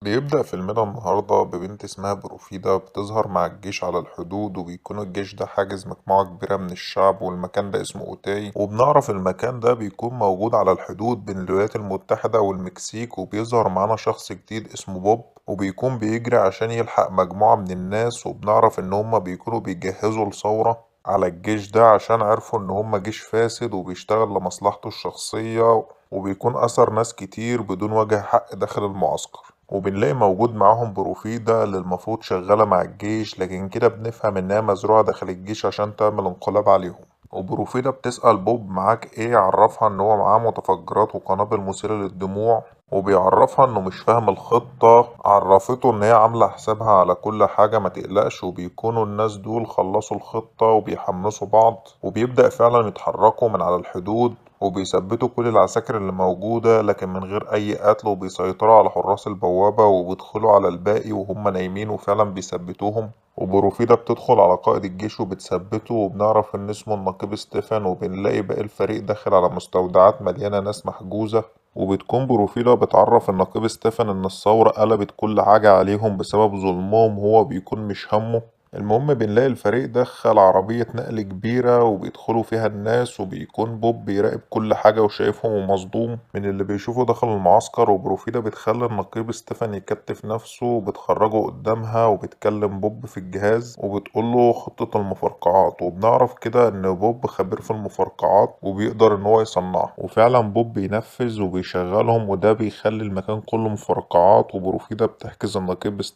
بيبدأ فيلمنا النهاردة ببنت اسمها بروفيدا بتظهر مع الجيش على الحدود، وبيكون الجيش ده حاجز مجموعة كبيرة من الشعب، والمكان ده اسمه أوتاي. وبنعرف المكان ده بيكون موجود على الحدود بين الولايات المتحدة والمكسيك، وبيظهر معانا شخص جديد اسمه بوب، وبيكون بيجري عشان يلحق مجموعة من الناس. وبنعرف إن هما بيكونوا بيجهزوا لثورة على الجيش ده عشان عرفوا إن هما جيش فاسد وبيشتغل لمصلحته الشخصية، وبيكون أثر ناس كتير بدون وجه حق داخل المعسكر. وبنلاقي موجود معاهم بروفيدا اللي المفروض شغالة مع الجيش، لكن كده بنفهم إنها مزروعة داخل الجيش عشان تعمل انقلاب عليهم. وبروفيدا بتسأل بوب معاك ايه، عرفها ان هو معاه متفجرات وقنابل مثيرة للدموع، وبيعرفها انه مش فاهم الخطة. عرفته ان هي عاملة حسابها على كل حاجة، ما تقلقش. وبيكونوا الناس دول خلصوا الخطة وبيحمسوا بعض، وبيبدأ فعلا يتحركوا من على الحدود، وبيثبتوا كل العساكر اللي موجودة لكن من غير أي قتل، وبيسيطروا على حراس البوابة وبيدخلوا على الباقي وهم نايمين وفعلا بيثبتوهم. وبروفيدا بتدخل على قائد الجيش وبتثبته، وبنعرف إن اسمه النقيب ستيفن. وبنلاقي باقي الفريق داخل على مستودعات مليانة ناس محجوزة، وبتكون بروفيدا بتعرف النقيب ستيفن إن الثورة قلبت كل حاجة عليهم بسبب ظلمهم، هو بيكون مش همه. المهم بنلاقي الفريق دخل عربية نقل كبيرة وبيدخلوا فيها الناس، وبيكون بوب بيراقب كل حاجة وشايفهم ومصدوم من اللي بيشوفه داخل المعسكر. وبروفيدا بتخلي النقيب ستيفن يكتف نفسه وبتخرجه قدامها، وبتكلم بوب في الجهاز وبتقوله خطة المفرقعات. وبنعرف كده ان بوب خبير في المفرقعات وبيقدر ان هو يصنعها، وفعلا بوب بينفذ وبيشغلهم، وده بيخلي المكان كله مفرقعات. وبروفيدا بتحجز النقيب